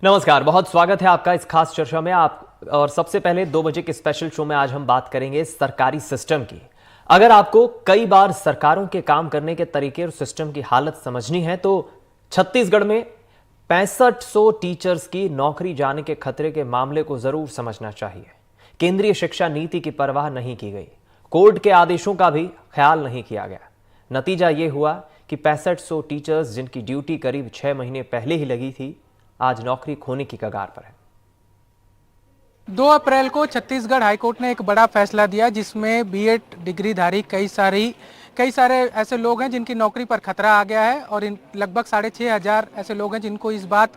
नमस्कार, बहुत स्वागत है आपका इस खास चर्चा में। आप और सबसे पहले 2 बजे के स्पेशल शो में आज हम बात करेंगे सरकारी सिस्टम की। अगर आपको कई बार सरकारों के काम करने के तरीके और सिस्टम की हालत समझनी है तो छत्तीसगढ़ में 6500 टीचर्स की नौकरी जाने के खतरे के मामले को जरूर समझना चाहिए। केंद्रीय शिक्षा नीति की परवाह नहीं की गई, कोर्ट के आदेशों का भी ख्याल नहीं किया गया। नतीजा यह हुआ कि 6500 टीचर्स जिनकी ड्यूटी करीब 6 महीने पहले ही लगी थी, आज नौकरी खोने की कगार पर है। 2 अप्रैल को छत्तीसगढ़ हाईकोर्ट ने एक बड़ा फैसला दिया जिसमें बीएड डिग्रीधारी कई सारे ऐसे लोग हैं जिनकी नौकरी पर खतरा आ गया है और लगभग 6,500 ऐसे लोग हैं जिनको इस बात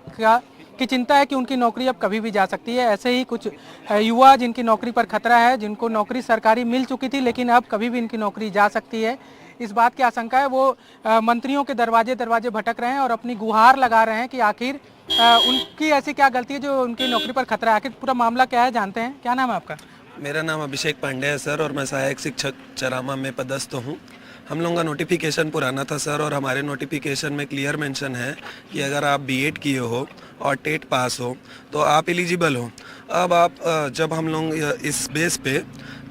की चिंता है कि उनकी नौकरी अब कभी भी जा सकती है। ऐसे ही कुछ युवा जिनकी नौकरी पर खतरा है, जिनको नौकरी सरकारी मिल चुकी थी लेकिन अब कभी भी इनकी नौकरी जा सकती है, इस बात की आशंका है। वो मंत्रियों के दरवाजे भटक रहे हैं और अपनी गुहार लगा रहे हैं कि आखिर उनकी ऐसी क्या गलती है जो उनकी नौकरी पर खतरा है। आखिर पूरा मामला क्या है, जानते हैं। क्या नाम है आपका? मेरा नाम अभिषेक पांडे है सर, और मैं सहायक शिक्षक चरामा में पदस्थ हूँ। हम लोगों का नोटिफिकेशन पुराना था सर, और हमारे नोटिफिकेशन में क्लियर मेंशन है कि अगर आप बीएड किए हो और टेट पास हो तो आप एलिजिबल हो। अब आप जब हम लोग इस बेस पे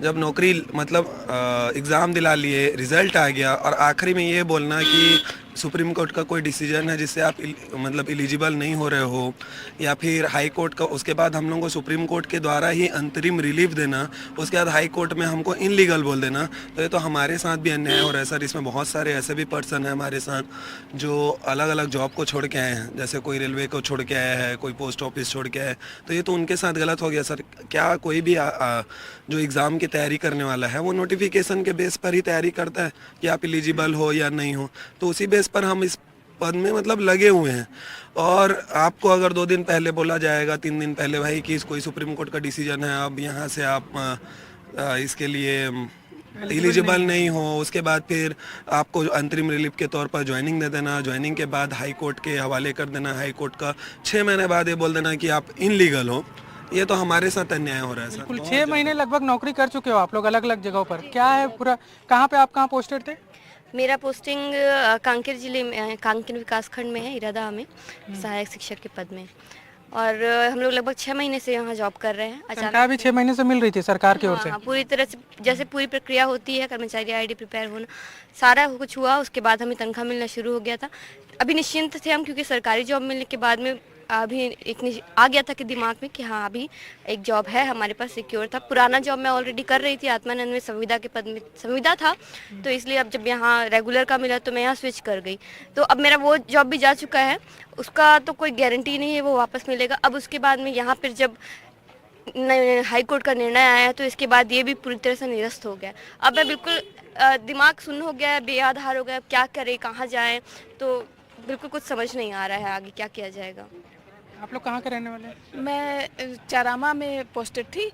जब नौकरी मतलब एग्ज़ाम दिला लिए, रिज़ल्ट आ गया, और आखिरी में ये बोलना कि सुप्रीम कोर्ट का कोई डिसीजन है जिससे आप मतलब एलिजिबल नहीं हो रहे हो, या फिर हाई कोर्ट का, उसके बाद हम लोगों को सुप्रीम कोर्ट के द्वारा ही अंतरिम रिलीफ देना, उसके बाद हाई कोर्ट में हमको इनलीगल बोल देना, तो ये तो हमारे साथ भी अन्याय हो रहा है सर। इसमें बहुत सारे ऐसे भी पर्सन हैं हमारे साथ जो अलग अलग जॉब को छोड़ के आए हैं, जैसे कोई रेलवे को छोड़ के आया है, कोई पोस्ट ऑफिस छोड़ के आया है, तो ये तो उनके साथ गलत हो गया सर। क्या कोई भी जो एग्ज़ाम की तैयारी करने वाला है वो नोटिफिकेशन के बेस पर ही तैयारी करता है कि आप एलिजिबल हो या नहीं हो? तो उसी बेस पर हम इस पद में मतलब लगे हुए हैं। और आपको अगर 2 दिन पहले बोला जाएगा, 3 दिन पहले, भाई कि कोई सुप्रीम कोर्ट का डिसीजन है, अब यहाँ से आप इसके लिए एलिजिबल नहीं हो, उसके बाद फिर आपको अंतरिम रिलीफ के तौर पर ज्वाइनिंग दे देना, ज्वाइनिंग के बाद हाई कोर्ट के हवाले कर देना, हाई कोर्ट का 6 महीने बाद ये बोल देना कि आप इनलीगल हो, ये तो हमारे साथ अन्याय हो रहा है सर। कुल 6 महीने लगभग नौकरी कर चुके हो आप लोग अलग अलग जगहों पर। क्या है पूरा, कहाँ पे आप पोस्टेड थे? मेरा पोस्टिंग कांकेर जिले में, कांकेर विकासखंड में है, इरादा में सहायक शिक्षक के पद में। और हम लोग लगभग 6 महीने से यहाँ जॉब कर रहे हैं। अचानक भी 6 महीने से मिल रही थी सरकार की ओर से? हाँ, पूरी तरह से जैसे पूरी प्रक्रिया होती है, कर्मचारी आईडी प्रिपेयर होना, सारा कुछ हुआ, उसके बाद हमें तनख्वाह मिलना शुरू हो गया था। अभी निश्चिंत थे हम, क्योंकि सरकारी जॉब मिलने के बाद में अभी एक आ गया था कि दिमाग में कि हाँ अभी एक जॉब है हमारे पास, सिक्योर था। पुराना जॉब मैं ऑलरेडी कर रही थी, आत्मानंद में संविदा के पद में संविदा था, तो इसलिए अब जब यहाँ रेगुलर का मिला तो मैं यहाँ स्विच कर गई। तो अब मेरा वो जॉब भी जा चुका है, उसका तो कोई गारंटी नहीं है वो वापस मिलेगा। अब उसके बाद में यहाँ पर जब हाई कोर्ट का निर्णय आया तो इसके बाद ये भी पूरी तरह से निरस्त हो गया। अब मैं बिल्कुल दिमाग सुन्न हो गया है, बेआधार हो गया, क्या करें, कहाँ जाएँ, तो बिल्कुल कुछ समझ नहीं आ रहा है आगे क्या किया जाएगा। आप लोग कहाँ के रहने वाले हैं? मैं चरामा में पोस्टेड थी।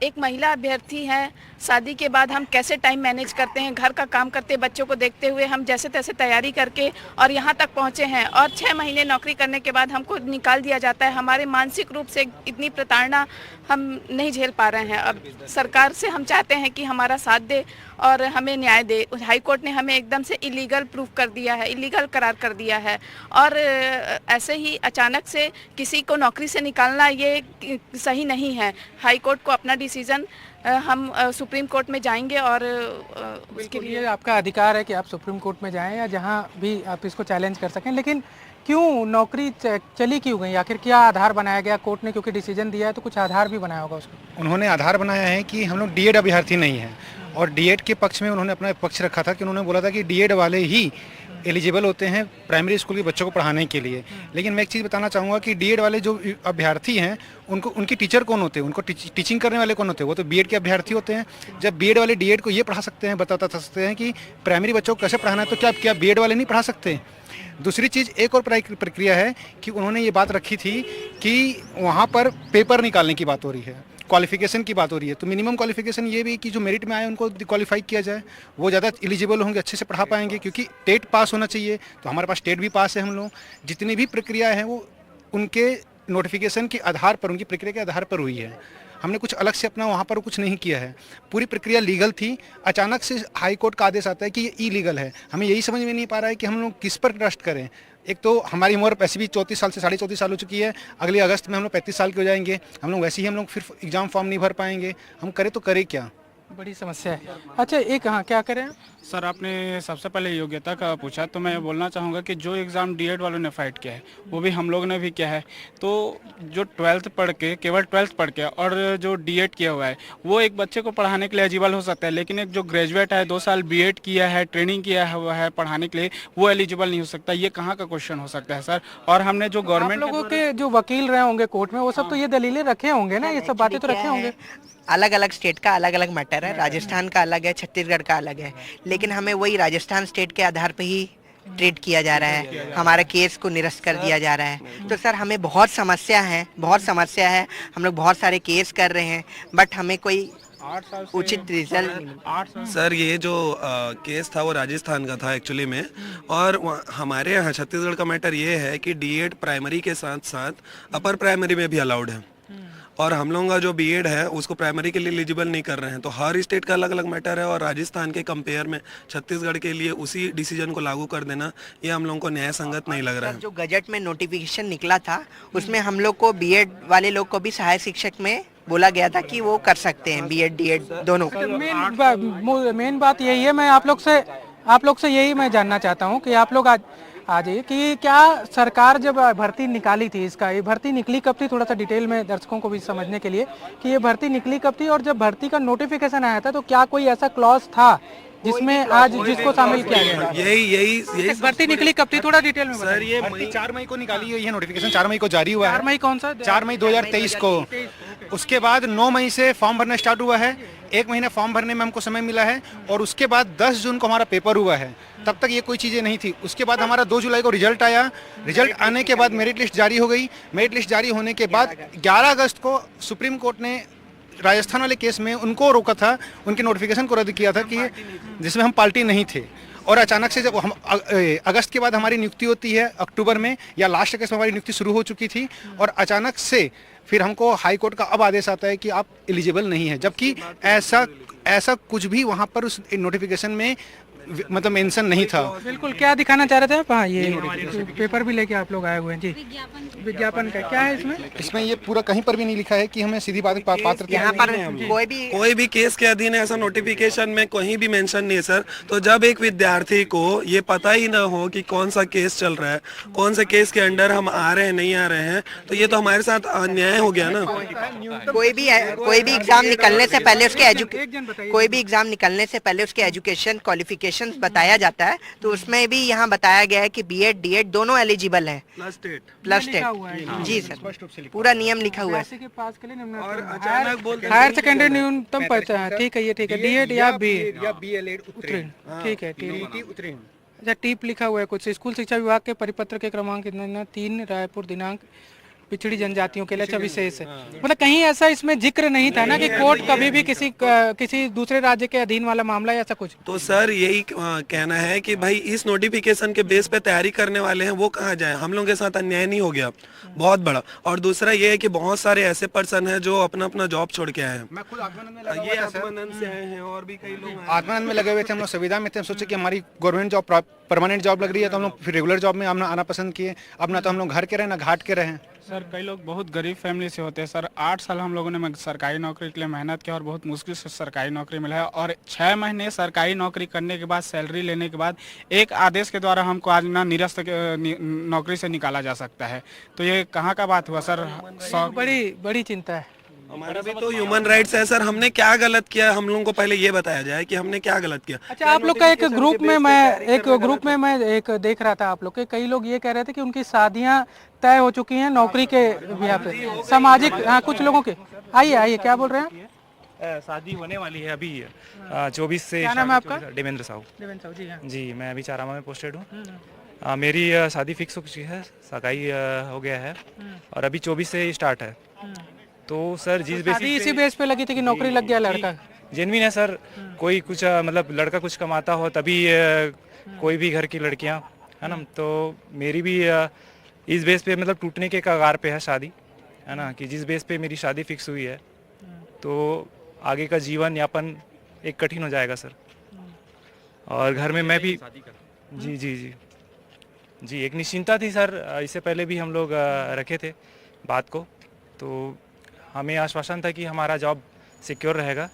एक महिला अभ्यर्थी हैं। शादी के बाद हम कैसे टाइम मैनेज करते हैं, घर का काम करते, बच्चों को देखते हुए हम जैसे तैसे तैयारी करके और यहाँ तक पहुँचे हैं, और 6 महीने नौकरी करने के बाद हमको निकाल दिया जाता है। हमारे मानसिक रूप से इतनी प्रताड़ना हम नहीं झेल पा रहे हैं। अब सरकार से हम चाहते हैं कि हमारा साथ दे और हमें न्याय दे। हाई कोर्ट ने हमें एकदम से इलीगल प्रूफ कर दिया है, इलीगल करार कर दिया है, और ऐसे ही अचानक से किसी को नौकरी से निकालना ये सही नहीं है। हाई कोर्ट को अपना डिसीजन, हम सुप्रीम कोर्ट में जाएंगे और उसके लिए आपका अधिकार है कि आप सुप्रीम कोर्ट में जाएं या जहां भी आप इसको चैलेंज कर सकें। लेकिन क्यों नौकरी चली क्यों गई? आखिर क्या आधार बनाया गया कोर्ट ने? क्योंकि डिसीजन दिया है तो कुछ आधार भी बनाया होगा उसको। उन्होंने आधार बनाया है कि हम लोग डीएड अभ्यर्थी नहीं हैं, और डीएड के पक्ष में उन्होंने अपना पक्ष रखा था कि उन्होंने बोला था कि डीएड वाले ही एलिजिबल होते हैं प्राइमरी स्कूल के बच्चों को पढ़ाने के लिए। लेकिन मैं एक चीज़ बताना चाहूँगा कि डीएड वाले जो अभ्यर्थी हैं उनको, उनकी टीचर कौन होते हैं, उनको टीचिंग करने वाले कौन होते हैं? वो तो बीएड के अभ्यर्थी होते हैं। जब बीएड वाले डीएड को ये पढ़ा सकते हैं, बता सकते हैं कि प्राइमरी बच्चों को कैसे पढ़ाना है, तो क्या बीएड वाले नहीं पढ़ा सकते? दूसरी चीज़, एक और प्रक्रिया है कि उन्होंने ये बात रखी थी कि वहाँ पर पेपर निकालने की बात हो रही है, क्वालिफिकेशन की बात हो रही है। तो मिनिमम क्वालिफिकेशन ये भी कि जो मेरिट में आए उनको क्वालिफाई किया जाए, वो ज़्यादा एलिजिबल होंगे, अच्छे से पढ़ा पाएंगे, क्योंकि टेट पास होना चाहिए। तो हमारे पास टेट भी पास है। हम लोग जितनी भी प्रक्रिया है वो उनके नोटिफिकेशन के आधार पर, उनकी प्रक्रिया के आधार पर हुई है। हमने कुछ अलग से अपना वहाँ पर कुछ नहीं किया है। पूरी प्रक्रिया लीगल थी। अचानक से हाई कोर्ट का आदेश आता है कि ये इलीगल है। हमें यही समझ में नहीं पा रहा है कि हम लोग किस पर ट्रस्ट करें। एक तो हमारी उम्र वैसे भी 34 साल से 34.5 साल हो चुकी है, अगले अगस्त में हम लोग 35 साल के हो जाएंगे, हम लोग वैसे ही हम लोग फिर एग्ज़ाम फॉर्म नहीं भर पाएंगे, हम करें तो करें क्या। बड़ी समस्या है। अच्छा एक हाँ क्या करें सर आपने सबसे पहले योग्यता का पूछा, तो मैं बोलना चाहूँगा कि जो एग्ज़ाम डीएड वालों ने फाइट किया है वो भी हम लोगों ने भी किया है। तो जो 12th पढ़ के, केवल 12th पढ़ के और जो डीएड किया हुआ है वो एक बच्चे को पढ़ाने के लिए एलिजिबल हो सकता है, लेकिन एक जो ग्रेजुएट है 2 साल बीएड किया है, ट्रेनिंग किया हुआ है पढ़ाने के लिए, वो एलिजिबल नहीं हो सकता। ये कहाँ का क्वेश्चन हो सकता है सर? और हमने जो आप गवर्नमेंट लोगों के जो वकील रहे होंगे कोर्ट में वो सब तो ये दलीलें रखे होंगे ना, ये सब बातें तो रखे होंगे। अलग अलग स्टेट का अलग अलग मैटर है, राजस्थान का अलग है, छत्तीसगढ़ का अलग है, लेकिन हमें वही राजस्थान स्टेट के आधार पे ही ट्रीट किया जा रहा है, हमारे केस को निरस्त कर दिया जा रहा है। तो सर हमें बहुत समस्या है, हम लोग बहुत सारे केस कर रहे हैं, बट हमें कोई उचित रिजल्ट। सर ये जो केस था वो राजस्थान का था एक्चुअली में, और हमारे यहाँ छत्तीसगढ़ का मैटर ये है कि डीएड प्राइमरी के साथ साथ अपर प्राइमरी में भी अलाउड है, और हम लोगों का जो बीएड है उसको प्राइमरी के लिए एलिजिबल नहीं कर रहे हैं। तो हर स्टेट का अलग अलग मैटर है, और राजस्थान के कंपेयर में छत्तीसगढ़ के लिए उसी डिसीजन को लागू कर देना ये हम लोगों को न्याय संगत नहीं लग रहा है। जो गजट में नोटिफिकेशन निकला था उसमें हम लोग को बीएड वाले लोग को भी सहायक शिक्षक में बोला गया था कि वो कर सकते हैं बीएड डीएड दोनों। मेन बात यही है, मैं आप लोग से यही मैं जानना चाहता हूँ कि आप लोग आज ये कि क्या सरकार जब भर्ती निकाली थी, इसका ये भर्ती निकली कब थी, थोड़ा सा डिटेल में दर्शकों को भी समझने के लिए कि ये भर्ती निकली कब थी, और जब भर्ती का नोटिफिकेशन आया था तो क्या कोई ऐसा क्लॉज था जिसमें आज जिसको शामिल किया गया? यही भर्ती निकली कब थी, थोड़ा डिटेल में सर ये 4 मई को निकाली हुई है नोटिफिकेशन, 4 मई को जारी हुआ है। 4 मई कौन सा? 4 मई 2023 को। उसके बाद 9 मई से फॉर्म भरना स्टार्ट हुआ है, 1 महीना फॉर्म भरने में हमको समय मिला है, और उसके बाद 10 जून को हमारा पेपर हुआ है। तब तक ये कोई चीज़ें नहीं थी। उसके बाद हमारा 2 जुलाई को रिजल्ट आया, रिजल्ट आने के बाद मेरिट लिस्ट जारी हो गई, मेरिट लिस्ट जारी होने के बाद 11 अगस्त को सुप्रीम कोर्ट ने राजस्थान वाले केस में उनको रोका था, उनके नोटिफिकेशन को रद्द किया था कि जिसमें हम पार्टी नहीं थे। और अचानक से जब हम अगस्त के बाद हमारी नियुक्ति होती है, अक्टूबर में या लास्ट अगस्त में हमारी नियुक्ति शुरू हो चुकी थी, और अचानक से फिर हमको हाई कोर्ट का अब आदेश आता है कि आप एलिजिबल नहीं है, जबकि ऐसा कुछ भी वहाँ पर उस नोटिफिकेशन में मतलब मेंशन नहीं था। बिल्कुल। क्या दिखाना चाह रहे थे आप? हाँ, ये पेपर भी लेके आप लोग आए हुए हैं जी। विज्ञापन का क्या है इसमें? इसमें ये पूरा कहीं पर भी नहीं लिखा है कि हमें सीधी बात पात्र यहाँ पर कोई भी केस के अधीन ऐसा नोटिफिकेशन में कहीं भी मेंशन नहीं है सर। तो जब एक विद्यार्थी को ये पता ही ना हो कि कौन सा केस चल रहा है, कौन से केस के अंडर हम आ रहे हैं नहीं आ रहे हैं, तो ये तो हमारे साथ अन्याय हो गया ना। कोई भी एग्जाम निकलने से पहले उसके एजुकेशन क्वालिफिकेशन बताया जाता है, तो उसमें भी यहाँ बताया गया है कि बीएड डीएड दोनों एलिजिबल है, प्लस टेट। जी सर, पूरा नियम लिखा हुआ है। के पास के लिए और अचानक बोलते हैं हायर सेकेंडरी न्यूनतम पहचान, ठीक है, ये ठीक है, डीएड या बीएलएड उत्तीर्ण, ठीक है, उत्तीर्ण। अच्छा, टीप लिखा हुआ है कुछ। स्कूल शिक्षा विभाग के परिपत्र के क्रमांक 3 रायपुर दिनांक पिछड़ी जनजातियों के लिए अच्छा विशेष है। मतलब कहीं ऐसा इसमें जिक्र नहीं था ना कि कोर्ट कभी भी किसी दूसरे राज्य के अधीन वाला मामला या ऐसा कुछ? तो सर यही कहना है कि भाई इस नोटिफिकेशन के बेस पे तैयारी करने वाले हैं वो कहाँ जाए। हम लोगों के साथ अन्याय नहीं हो गया बहुत बड़ा। और दूसरा ये है कि बहुत सारे ऐसे पर्सन हैं जो अपना अपना जॉब छोड़ के आए हैं। मैं खुद आत्मानंद ये आत्मानंद से आए हैं और भी कई लोग आत्मानंद में लगे हुए थे। हम लोग संविदा में थे, हम सोचे कि हमारी गवर्नमेंट जॉब परमानेंट जॉब लग रही है, तो हम लोग फिर रेगुलर जॉब में आना पसंद किए। अब ना तो हम लोग घर के रहे ना घाट के रहे। सर कई लोग बहुत गरीब फैमिली से होते हैं सर। 8 साल हम लोगों ने सरकारी नौकरी के लिए मेहनत किया और बहुत मुश्किल से सरकारी नौकरी मिला है, और 6 महीने सरकारी नौकरी करने के बाद सैलरी लेने के बाद एक आदेश के द्वारा हमको आज ना निरस्त नौकरी से निकाला जा सकता है। तो ये कहाँ का बात हुआ सर? बड़ी चिंता है। हमारा भी तो ह्यूमन राइट्स है सर। हमने क्या गलत किया, हम लोगों को पहले ये बताया जाए कि हमने क्या गलत किया। अच्छा, आप लोग का एक ग्रुप में मैं एक देख रहा था आप लोग के, कई लोग ये कह रहे थे कि उनकी शादियां तय हो चुकी हैं नौकरी के यहाँ पे, सामाजिक। हाँ, कुछ लोगों के। आइए क्या बोल रहे हैं? शादी होने वाली है अभी 24 से। क्या नाम है आपका? देवेंद्र साहू। जी हाँ जी, मैं अभी चारामा में पोस्टेड हूँ। मेरी शादी फिक्स हो चुकी है, सगाई हो गया है, और अभी 24 से स्टार्ट है। तो सर जिस इसी बेस पे लगी थी कि नौकरी लग गया लड़का? जेन्युइन है सर। कोई कुछ मतलब लड़का कुछ कमाता हो तभी कोई भी घर की लड़कियां, है ना। तो मेरी भी इस बेस पे मतलब टूटने के कगार पे है शादी, है ना, कि जिस बेस पे मेरी शादी फिक्स हुई है तो आगे का जीवन यापन एक कठिन हो जाएगा सर। और घर में मैं भी जी। जी, एक निश्चिंता थी सर, इससे पहले भी हम लोग रखे थे बात को, तो हमें आश्वासन था कि हमारा जॉब सिक्योर रहेगा,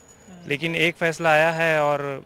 लेकिन एक फैसला आया है और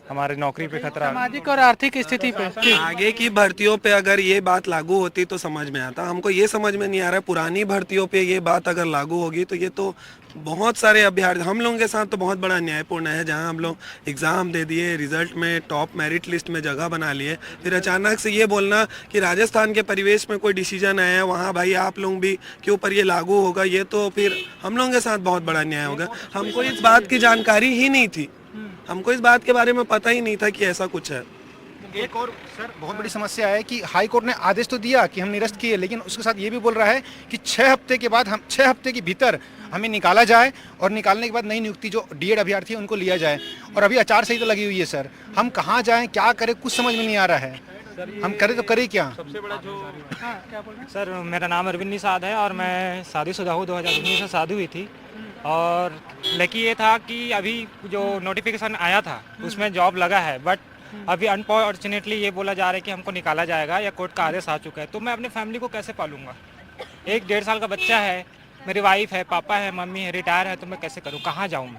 हमारी नौकरी पे खतरा। सामाजिक और आर्थिक स्थिति पे आगे की भर्तियों पे अगर ये बात लागू होती तो समझ में आता। हमको ये समझ में नहीं आ रहा है, पुरानी भर्तियों पे ये बात अगर लागू होगी तो ये तो बहुत सारे अभ्यर्थी हम लोगों के साथ तो बहुत बड़ा न्यायपूर्ण है, जहां हम लोग एग्ज़ाम दे दिए, रिजल्ट में टॉप मेरिट लिस्ट में जगह बना लिए, फिर अचानक से ये बोलना कि राजस्थान के परिवेश में कोई डिसीजन आया है वहाँ भाई आप लोग भी के ऊपर ये लागू होगा, ये तो फिर हम लोगों के साथ बहुत बड़ा न्याय होगा। हमको इस बात की जानकारी ही नहीं थी, हमको इस बात के बारे में पता ही नहीं था कि ऐसा कुछ है। एक और सर बहुत बड़ी समस्या है कि हाई कोर्ट ने आदेश तो दिया कि हम निरस्त किए, लेकिन उसके साथ ये भी बोल रहा है कि 6 हफ्ते के बाद 6 हफ्ते के भीतर हमें निकाला जाए और निकालने के बाद नई नियुक्ति जो डीएड अभ्यर्थी है उनको लिया जाए। और अभी आचार संहिता लगी हुई है सर, हम कहाँ जाएं, क्या करें, कुछ समझ में नहीं आ रहा है। हम करें तो करें क्या? सबसे बड़ा जो सर, मेरा नाम अरविंद निषाद है और मैं शादीशुदा हूँ। 2019 में शादी हुई थी और लकी ये था कि अभी जो नोटिफिकेशन आया था उसमें जॉब लगा है, बट अभी अनफॉर्चुनेटली ये बोला जा रहा है कि हमको निकाला जाएगा या कोर्ट का आदेश आ चुका है। तो मैं अपनी फैमिली को कैसे पालूंगा? 1-1.5 साल का बच्चा है, मेरी वाइफ है, पापा है, मम्मी है, रिटायर है, तो मैं कैसे करूँ? कहाँ जाऊँ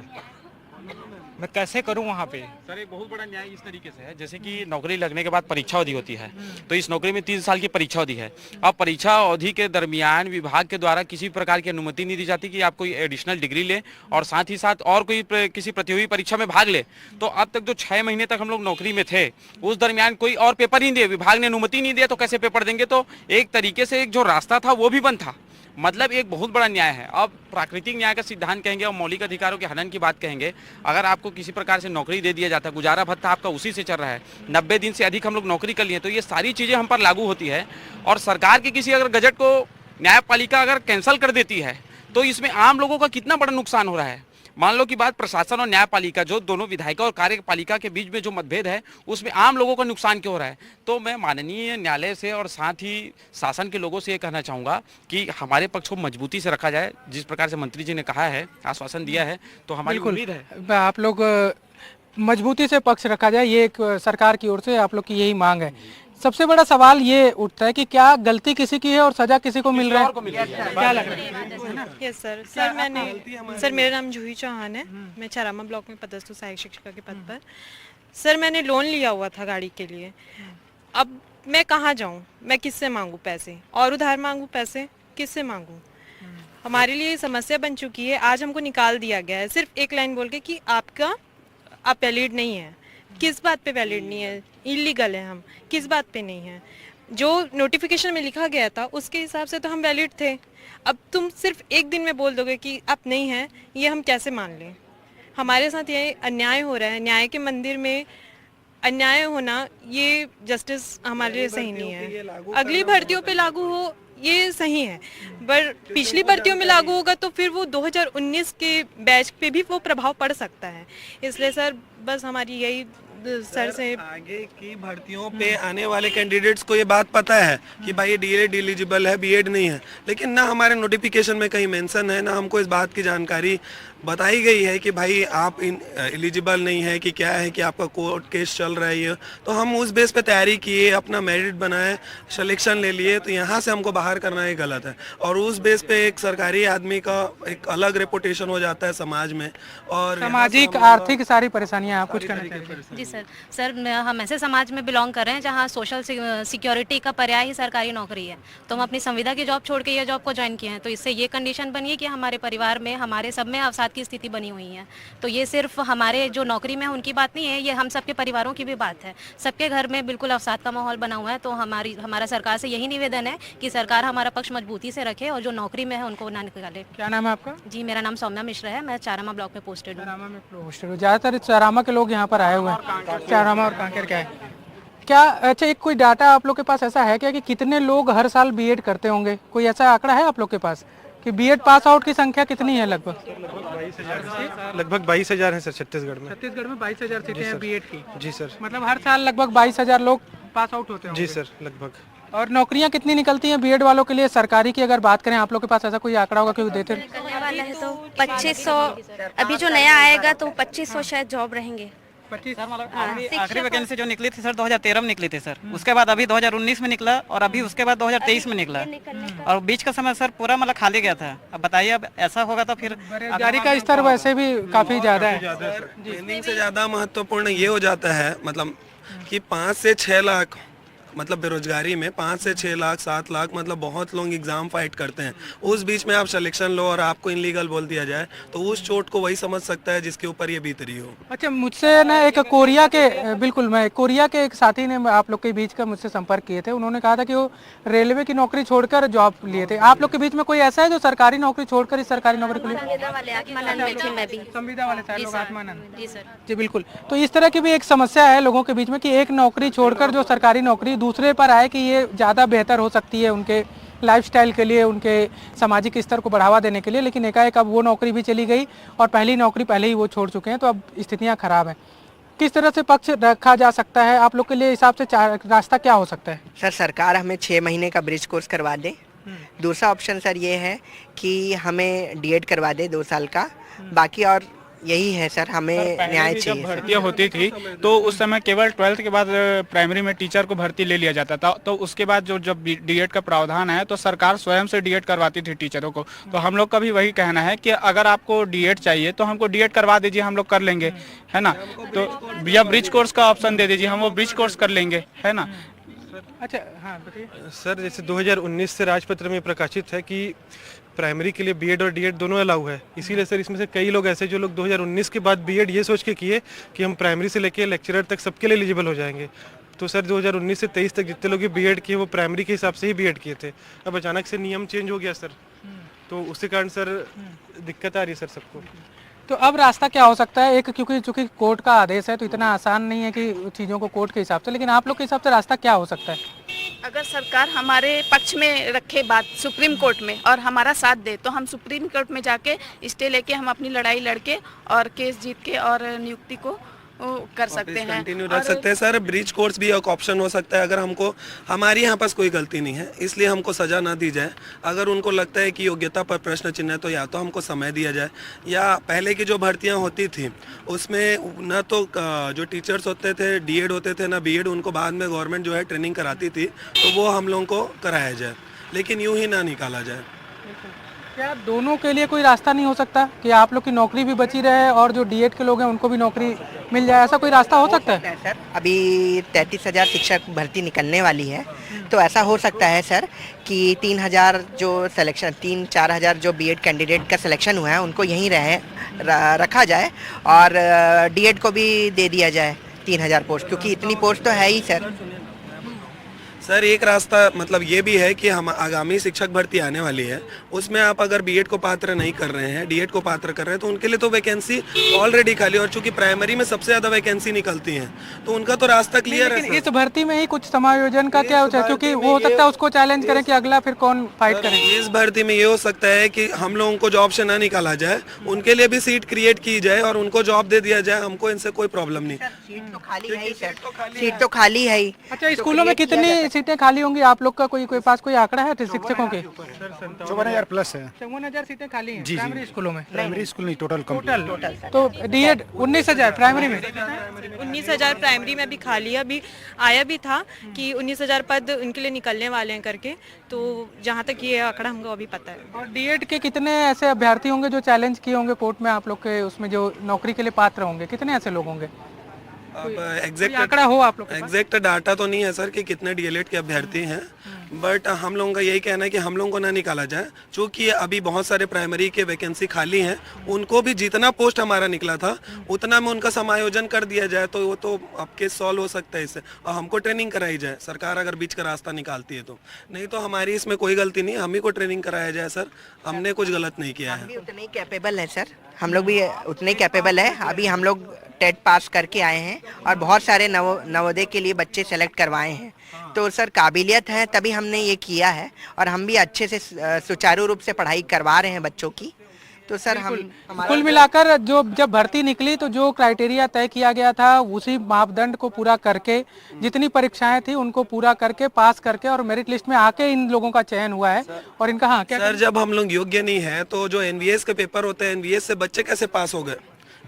मैं कैसे करूं वहाँ पे? सर, एक बहुत बड़ा न्याय इस तरीके से है, जैसे कि नौकरी लगने के बाद परीक्षा अवधि होती है, तो इस नौकरी में 3 साल की परीक्षा अवधि है। अब परीक्षा अवधि के दरमियान विभाग के द्वारा किसी प्रकार की अनुमति नहीं दी जाती कि आप कोई एडिशनल डिग्री ले और साथ ही साथ और कोई किसी प्रतियोगी परीक्षा में भाग ले। तो अब तक जो 6 महीने तक हम लोग नौकरी में थे, उस दरमियान कोई और पेपर नहीं दिए, विभाग ने अनुमति नहीं दिया, तो कैसे पेपर देंगे? तो एक तरीके से एक जो रास्ता था वो भी बंद था। मतलब एक बहुत बड़ा न्याय है। अब प्राकृतिक न्याय का सिद्धांत कहेंगे और मौलिक अधिकारों के हनन की बात कहेंगे। अगर आपको किसी प्रकार से नौकरी दे दिया जाता है, गुजारा भत्ता आपका उसी से चल रहा है, 90 दिन से अधिक हम लोग नौकरी कर लिए, तो ये सारी चीज़ें हम पर लागू होती है। और सरकार की किसी अगर गजट को न्यायपालिका अगर कैंसिल कर देती है तो इसमें आम लोगों का कितना बड़ा नुकसान हो रहा है। मान लो कि बात प्रशासन और न्यायपालिका, जो दोनों विधायिका और कार्यपालिका के बीच में जो मतभेद है, उसमें आम लोगों का नुकसान क्यों हो रहा है? तो मैं माननीय न्यायालय से और साथ ही शासन के लोगों से ये कहना चाहूँगा कि हमारे पक्ष को मजबूती से रखा जाए। जिस प्रकार से मंत्री जी ने कहा है, आश्वासन दिया है, तो हमारी उम्मीद है आप लोग मजबूती से पक्ष रखा जाए, ये एक सरकार की ओर से आप लोग की यही मांग है। सबसे बड़ा सवाल ये उठता है कि क्या गलती किसी की है और सजा किसी को मिल रहा है? क्या लग रहा है? यस सर, सर मेरा नाम जूही चौहान है, मैं चारामा ब्लॉक में पदस्थ हूँ सहायक शिक्षिका के पद पर। सर मैंने लोन लिया हुआ था गाड़ी के लिए, अब मैं कहाँ जाऊँ? मैं किससे मांगूँ पैसे? और उधार मांगूँ पैसे? किससे मांगूँ? हमारे लिए समस्या बन चुकी है। आज हमको निकाल दिया गया है सिर्फ एक लाइन बोल के कि आप वैलिड नहीं है। किस बात पे वैलिड नहीं है? इलीगल है हम, किस बात पे नहीं है? जो नोटिफिकेशन में लिखा गया था उसके हिसाब से तो हम वैलिड थे। अब तुम सिर्फ एक दिन में बोल दोगे कि आप नहीं हैं, ये हम कैसे मान लें? हमारे साथ ये अन्याय हो रहा है। न्याय के मंदिर में अन्याय होना, ये जस्टिस हमारे लिए सही नहीं है। अगली भर्तियों पे लागू हो ये सही है, पर पिछली भर्तियों में लागू होगा तो फिर वो 2019 के बैच पे भी वो प्रभाव पड़ सकता है। इसलिए सर बस हमारी यही सर से आगे की भर्तियों पे आने वाले कैंडिडेट्स को ये बात पता है कि भाई डीएड एलिजिबल है, बीएड नहीं है, लेकिन ना हमारे नोटिफिकेशन में कहीं मेंशन है, ना हमको इस बात की जानकारी बताई गई है कि भाई आप एलिजिबल नहीं है कि क्या है कि आपका कोर्ट केस चल रहा है। तो हम उस बेस पे तैयारी किए, अपना मेरिट बनाए, सिलेक्शन ले लिए, तो यहाँ से हमको बाहर करना ही गलत है। और उस बेस पे एक सरकारी आदमी का एक अलग रेपुटेशन हो जाता है समाज में, और सामाजिक आर्थिक सारी परेशानियां। आप कुछ कहना चाहिए? जी सर हम ऐसे समाज में बिलोंग कर रहे हैं जहाँ सोशल सिक्योरिटी का पर्याय ही सरकारी नौकरी है, तो हम अपनी संविदा की जॉब छोड़ के ये जॉब को ज्वाइन किए हैं। तो इससे ये कंडीशन बनी है कि हमारे परिवार में, हमारे सब में अवसाद की स्थिति बनी हुई है। तो ये सिर्फ हमारे जो नौकरी में उनकी बात नहीं है, ये हम सबके परिवारों की भी बात है। सबके घर में बिल्कुल अवसाद का माहौल बना हुआ है। तो हमारा सरकार से यही निवेदन है कि सरकार हमारा पक्ष मजबूती से रखे और जो नौकरी में है उनको ना निकाले। क्या नाम है आपका? जी मेरा नाम सौम्या मिश्रा है, मैं चारामा ब्लॉक में पोस्टेड हूँ। ज़्यादातर चारामा के लोग यहाँ पर आए हुए हैं। चारामा और कांकेर क्या है? क्या अच्छा एक कोई डाटा आप लोग के पास ऐसा है क्या कि कितने लोग हर साल बीएड करते होंगे? कोई ऐसा आंकड़ा है आप लोग के पास कि बीएड पास आउट की संख्या कितनी है? लगभग 22,000 है सर छत्तीसगढ़ में। छत्तीसगढ़ में 22,000 सीटें हैं बीएड की। जी सर। मतलब हर साल लगभग 22,000 लोग पास आउट होते हैं? जी सर, लगभग। और नौकरियां कितनी निकलती हैं बीएड वालों के लिए? सरकारी की अगर बात करें, आप लोग के पास ऐसा कोई आंकड़ा होगा क्यों देते? निकलने वाला है तो 2500, अभी जो नया आएगा तो 2500 शायद जॉब रहेंगे। 25 आखिरी वैकेंसी जो निकली थी सर 2013 में निकली थी सर, उसके बाद अभी 2019 में निकला और अभी उसके बाद 2023 में निकला और बीच का समय सर पूरा मतलब खाली गया था। अब बताइए अब ऐसा होगा तो फिर बेरोजगारी का स्तर वैसे भी काफी ज्यादा है। ट्रेनिंग से ज़्यादा महत्वपूर्ण ये हो जाता है मतलब कि 5 से 6 लाख मतलब बेरोजगारी में 5 से 6 लाख 7 लाख मतलब बहुत लोग एग्जाम फाइट करते हैं। उस बीच में आप सिलेक्शन लो और आपको इनलीगल बोल दिया जाए तो उस चोट को वही समझ सकता है जिसके ऊपर ये बीत रही हो। अच्छा, मुझसे ना एक कोरिया के बिल्कुल मैं कोरिया के एक साथी ने आप लोग के बीच का मुझसे संपर्क किए थे। उन्होंने कहा था कि वो रेलवे की नौकरी छोड़कर जॉब लिए थे। आप लोग के बीच में कोई ऐसा है जो सरकारी नौकरी छोड़कर इस सरकारी नौकरी को लिए? संविदा वाले सारे लोग आत्मानंद जी बिल्कुल। तो इस तरह की भी एक समस्या है लोगों के बीच में कि एक नौकरी छोड़कर जो सरकारी नौकरी दूसरे पर आए कि ये ज़्यादा बेहतर हो सकती है उनके लाइफस्टाइल के लिए, उनके सामाजिक स्तर को बढ़ावा देने के लिए, लेकिन एकाएक अब वो नौकरी भी चली गई और पहली नौकरी पहले ही वो छोड़ चुके हैं, तो अब स्थितियां खराब हैं। किस तरह से पक्ष रखा जा सकता है आप लोग के लिए हिसाब से रास्ता क्या हो सकता है? सर सरकार हमें 6 महीने का ब्रिज कोर्स करवा दे। दूसरा ऑप्शन सर ये है कि हमें डीएड करवा दे 2 साल का। बाकी और यही है सर, हमें न्याय चाहिए। जब भर्तियां होती थी तो उस समय केवल 12th के बाद प्राइमरी में टीचर को भर्ती ले लिया जाता था, तो उसके बाद जो जब डीएड का प्रावधान है तो सरकार स्वयं से डीएड करवाती थी टीचरों को। तो हम लोग का भी वही कहना है कि अगर आपको डीएड चाहिए तो हमको डीएड करवा दीजिए, हम लोग कर लेंगे, है ना। तो या ब्रिज कोर्स का ऑप्शन दे दीजिए, हम वो ब्रिज कोर्स कर लेंगे, है ना। अच्छा हाँ बताइए सर। जैसे 2019 से राजपत्र में प्रकाशित है कि प्राइमरी के लिए बीएड और डीएड दोनों अलाउ है, इसीलिए सर इसमें से कई लोग ऐसे जो लोग 2019 के बाद बीएड ये सोच के किए कि हम प्राइमरी से लेके लेक्चरर तक सबके लिए एलिजिबल हो जाएंगे। तो सर 2019 से 23 तक जितने लोग बीएड किए वो प्राइमरी के हिसाब से ही बीएड किए थे। अब अचानक से नियम चेंज हो गया सर, तो उसके कारण सर दिक्कत आ रही है सर सबको। तो अब रास्ता क्या हो सकता है? एक क्योंकि चूंकि कोर्ट का आदेश है तो इतना आसान नहीं है कि चीज़ों को कोर्ट के हिसाब से, लेकिन आप लोग के हिसाब से रास्ता क्या हो सकता है? अगर सरकार हमारे पक्ष में रखे बात सुप्रीम कोर्ट में और हमारा साथ दे तो हम सुप्रीम कोर्ट में जाके स्टे लेके हम अपनी लड़ाई लड़के और केस जीत के और नियुक्ति को कर सकते हैं, कंटिन्यू रख सकते हैं सर। ब्रिज कोर्स भी एक ऑप्शन हो सकता है अगर हमको हमारी यहाँ पास कोई गलती नहीं है इसलिए हमको सजा ना दी जाए। अगर उनको लगता है कि योग्यता पर प्रश्न चिन्ह है तो या तो हमको समय दिया जाए, या पहले की जो भर्तियाँ होती थी उसमें न तो जो टीचर्स होते थे डीएड होते थे ना बीएड, उनको बाद में गवर्नमेंट जो है ट्रेनिंग कराती थी तो वो हम लोगों को कराया जाए, लेकिन यूँ ही ना निकाला जाए। क्या दोनों के लिए कोई रास्ता नहीं हो सकता कि आप लोग की नौकरी भी बची रहे और जो डीएड के लोग हैं उनको भी नौकरी मिल जाए? ऐसा कोई रास्ता हो सकता है सर? अभी 33,000 शिक्षक भर्ती निकलने वाली है, तो ऐसा हो सकता है सर कि 3,000 जो सिलेक्शन 3-4 हज़ार जो बीएड कैंडिडेट का सिलेक्शन हुआ है उनको यहीं रखा जाए और डीएड को भी दे दिया जाए 3,000 पोस्ट, क्योंकि इतनी पोस्ट तो है ही सर। सर एक रास्ता मतलब ये भी है कि हम आगामी शिक्षक भर्ती आने वाली है, उसमें आप अगर बीएड को पात्र नहीं कर रहे हैं डीएड को पात्र कर रहे हैं तो उनके लिए तो वैकेंसी ऑलरेडी खाली, और चूंकि प्राइमरी में सबसे ज्यादा वैकेंसी निकलती है तो उनका तो रास्ता क्लियर है। इस भर्ती में ही कुछ समायोजन का क्या होता है? क्योंकि वो हो सकता है उसको चैलेंज करें कि अगला फिर कौन फाइट करे। इस भर्ती में ये हो सकता है कि हम लोगों को जॉब से ना निकाला जाए, उनके लिए भी सीट क्रिएट की जाए और उनको जॉब दे दिया जाए। हमको इनसे कोई प्रॉब्लम नहीं। सीट तो खाली है ही सर, सीट तो खाली है ही। अच्छा, स्कूलों में कितनी सीटें खाली होंगी आप लोग का कोई पास कोई आंकड़ा है शिक्षकों के? 54,000 प्लस है। 54,000 सीटें खाली हैं जी, प्राइमरी स्कूलों में? प्राइमरी स्कूल नहीं, टोटल तो डीएड 19,000 प्राइमरी में? 19,000 प्राइमरी में भी खाली है। अभी आया भी था कि 19,000 पद उनके लिए निकलने वाले हैं करके, तो जहाँ तक ये आंकड़ा हमको अभी पता है। और डीएड के कितने ऐसे अभ्यर्थी होंगे जो चैलेंज किए होंगे कोर्ट में आप लोग के, उसमें जो नौकरी के लिए पात्र होंगे, कितने ऐसे लोग होंगे? अब एग्जैक्ट आंकड़ा हो आप लोग? एग्जैक्ट डाटा तो नहीं है सर कि कितने डीएलएड के अभ्यर्थी हैं, बट हम लोगों का यही कहना है कि हम लोगों को ना निकाला जाए, क्योंकि अभी बहुत सारे प्राइमरी के वैकेंसी खाली हैं, उनको भी जितना पोस्ट हमारा निकला था उतना में उनका समायोजन कर दिया जाए तो वो तो आपके सॉल्व हो सकता है इससे, और हमको ट्रेनिंग कराई जाए सरकार अगर बीच का रास्ता निकालती है तो। नहीं तो हमारी इसमें कोई गलती नहीं, हम ही को ट्रेनिंग कराया जाए सर, हमने कुछ गलत नहीं किया है। उतने ही कैपेबल है सर, हम लोग भी उतने ही कैपेबल है। अभी हम लोग टेट पास करके आए हैं और बहुत सारे नवोदय के लिए बच्चे सेलेक्ट करवाए हैं, तो सर काबिलियत है तभी हमने ये किया है, और हम भी अच्छे से सुचारू रूप से पढ़ाई करवा रहे हैं बच्चों की। तो सर हम कुल मिलाकर जब भर्ती निकली तो जो क्राइटेरिया तय किया गया था उसी मापदंड को पूरा करके, जितनी परीक्षाएं थी उनको पूरा करके, पास करके और मेरिट लिस्ट में आके इन लोगों का चयन हुआ है। और इनका हाँ क्या सर, जब हम लोग योग्य नहीं है तो जो एनवीएस के पेपर होते हैं, एनवीएस से बच्चे कैसे पास हो गए?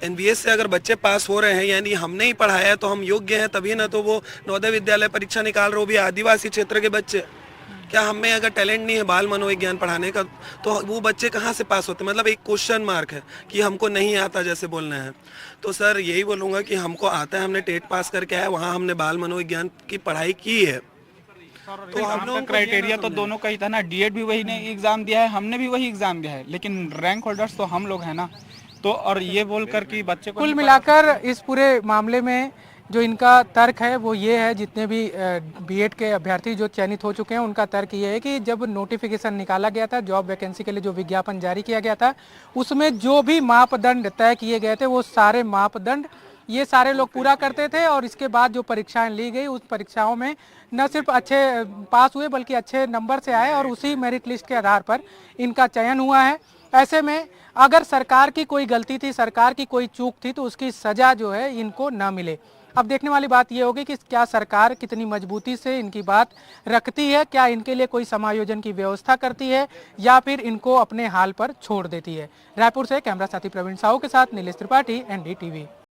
एनवीएस से अगर बच्चे पास हो रहे हैं यानी हमने ही पढ़ाया है तो हम योग्य हैं, तभी ना तो वो नवोदय विद्यालय परीक्षा निकाल रहे, वो भी आदिवासी क्षेत्र के बच्चे। क्या हम में अगर टैलेंट नहीं है बाल मनोविज्ञान पढ़ाने का तो वो बच्चे कहाँ से पास होते? मतलब एक क्वेश्चन मार्क है कि हमको नहीं आता जैसे बोलना है। तो सर यही बोलूँगा कि हमको आता है, हमने टेट पास करके आया, वहाँ हमने बाल मनोविज्ञान की पढ़ाई की है। तो हम लोग क्राइटेरिया तो दोनों का ही था ना, डीएड भी वही ने एग्जाम दिया है, हमने भी वही एग्जाम दिया है, लेकिन रैंक होल्डर्स तो हम लोग हैं ना। तो और ये बोलकर कि बच्चे को कुल मिलाकर इस पूरे मामले में जो इनका तर्क है वो ये है, जितने भी बीएड के अभ्यर्थी जो चयनित हो चुके हैं उनका तर्क ये है कि जब नोटिफिकेशन निकाला गया था, जॉब वैकेंसी के लिए जो विज्ञापन जारी किया गया था, उसमें जो भी मापदंड तय किए गए थे वो सारे मापदंड ये सारे लोग पूरा करते थे और इसके बाद जो परीक्षाएं ली गई उस परीक्षाओं में न सिर्फ अच्छे पास हुए बल्कि अच्छे नंबर से आए और उसी मेरिट लिस्ट के आधार पर इनका चयन हुआ है। ऐसे में अगर सरकार की कोई गलती थी, सरकार की कोई चूक थी तो उसकी सजा जो है इनको ना मिले। अब देखने वाली बात यह होगी कि क्या सरकार कितनी मजबूती से इनकी बात रखती है, क्या इनके लिए कोई समायोजन की व्यवस्था करती है या फिर इनको अपने हाल पर छोड़ देती है। रायपुर से कैमरा साथी प्रवीण साहू के साथ नीलेश त्रिपाठी, NDTV।